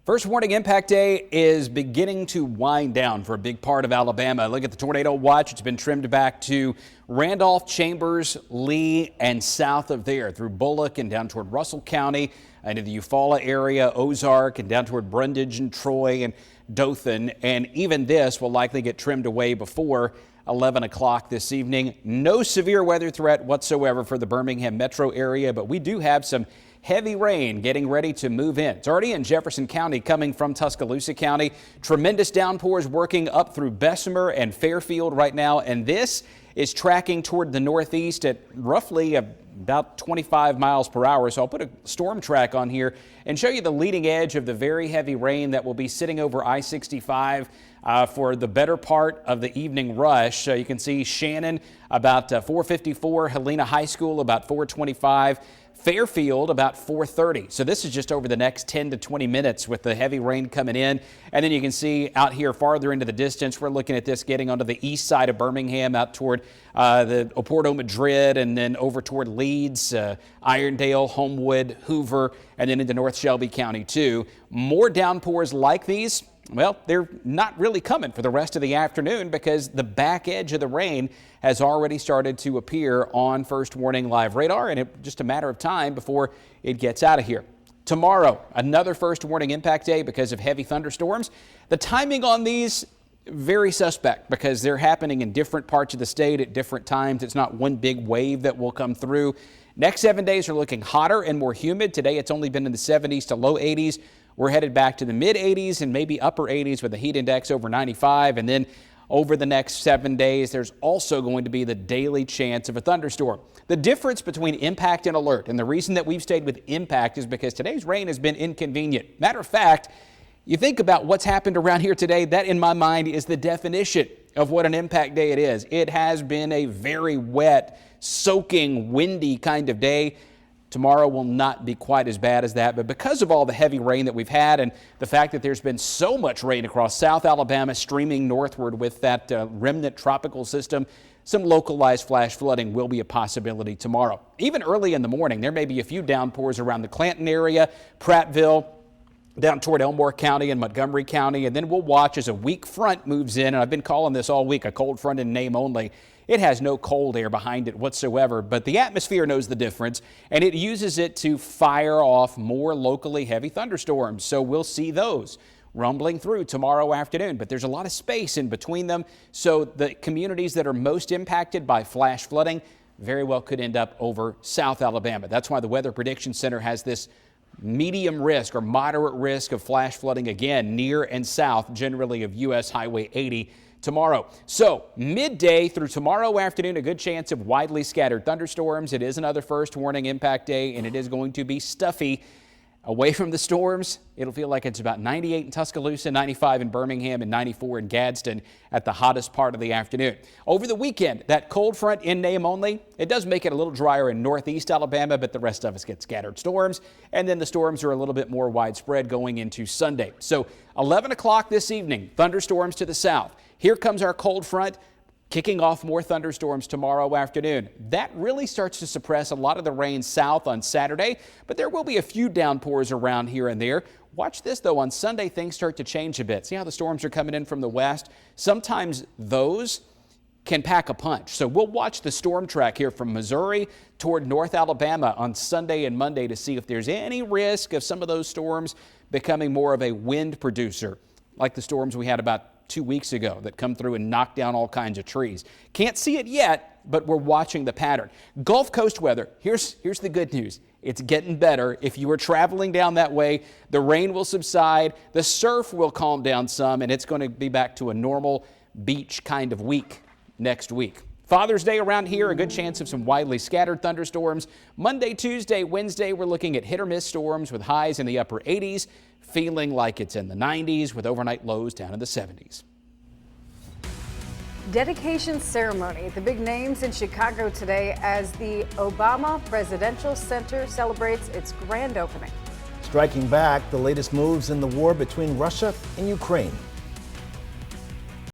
First warning impact day is beginning to wind down for a big part of Alabama. Look at the tornado watch. It's been trimmed back to Randolph, Chambers, Lee, and south of there through Bullock and down toward Russell County into the Eufaula area, Ozark, and down toward Brundage and Troy and Dothan. And even this will likely get trimmed away before 11 o'clock this evening. No severe weather threat whatsoever for the Birmingham metro area, but we do have some heavy rain getting ready to move in. It's already in Jefferson County coming from Tuscaloosa County. Tremendous downpours working up through Bessemer and Fairfield right now, and this is tracking toward the northeast at roughly about 25 miles per hour. So I'll put a storm track on here and show you the leading edge of the very heavy rain that will be sitting over I-65 for the better part of the evening rush. You can see Shannon about 4:54, Helena High School about 4:25, Fairfield about 4:30. So this is just over the next 10 to 20 minutes with the heavy rain coming in. And then you can see out here farther into the distance, we're looking at this getting onto the east side of Birmingham out toward the Oporto Madrid and then over toward Leeds, Irondale, Homewood, Hoover, and then into North Shelby County too. More downpours like these, well, they're not really coming for the rest of the afternoon because the back edge of the rain has already started to appear on First Warning Live radar, and it's just a matter of time before it gets out of here. Tomorrow, another First Warning impact day because of heavy thunderstorms. The timing on these, very suspect because they're happening in different parts of the state at different times. It's not one big wave that will come through. Next 7 days are looking hotter and more humid. Today, it's only been in the 70s to low 80s. We're headed back to the mid 80s and maybe upper 80s with a heat index over 95. And then over the next 7 days, there's also going to be the daily chance of a thunderstorm. The difference between impact and alert, and the reason that we've stayed with impact is because today's rain has been inconvenient. Matter of fact, you think about what's happened around here today, that in my mind is the definition of what an impact day it is. It has been a very wet, soaking, windy kind of day. Tomorrow will not be quite as bad as that, but because of all the heavy rain that we've had and the fact that there's been so much rain across South Alabama streaming northward with that remnant tropical system, some localized flash flooding will be a possibility tomorrow. Even early in the morning, there may be a few downpours around the Clanton area, Prattville, down toward Elmore County and Montgomery County, and then we'll watch as a weak front moves in, and I've been calling this all week a cold front in name only. It has no cold air behind it whatsoever, but the atmosphere knows the difference, and it uses it to fire off more locally heavy thunderstorms. So we'll see those rumbling through tomorrow afternoon, but there's a lot of space in between them. So the communities that are most impacted by flash flooding very well could end up over South Alabama. That's why the Weather Prediction Center has this medium risk or moderate risk of flash flooding again near and south generally of U.S. Highway 80 tomorrow. So midday through tomorrow afternoon, a good chance of widely scattered thunderstorms. It is another First Warning impact day, and it is going to be stuffy. Away from the storms, it'll feel like it's about 98 in Tuscaloosa, 95 in Birmingham, and 94 in Gadsden at the hottest part of the afternoon. Over the weekend, that cold front in name only, it does make it a little drier in northeast Alabama, but the rest of us get scattered storms. And then the storms are a little bit more widespread going into Sunday. So 11 o'clock this evening, thunderstorms to the south. Here comes our cold front, kicking off more thunderstorms tomorrow afternoon. That really starts to suppress a lot of the rain south on Saturday, but there will be a few downpours around here and there. Watch this, though. On Sunday, things start to change a bit. See how the storms are coming in from the west? Sometimes those can pack a punch. So we'll watch the storm track here from Missouri toward North Alabama on Sunday and Monday to see if there's any risk of some of those storms becoming more of a wind producer, like the storms we had about 2 weeks ago that come through and knock down all kinds of trees. Can't see it yet, but we're watching the pattern. Gulf Coast weather, here's the good news. It's getting better. If you were traveling down that way, the rain will subside, the surf will calm down some, and it's going to be back to a normal beach kind of week next week. Father's Day around here, a good chance of some widely scattered thunderstorms. Monday, Tuesday, Wednesday, we're looking at hit or miss storms with highs in the upper 80s, feeling like it's in the 90s with overnight lows down in the 70s. Dedication ceremony. The big names in Chicago today as the Obama Presidential Center celebrates its grand opening. Striking back, the latest moves in the war between Russia and Ukraine.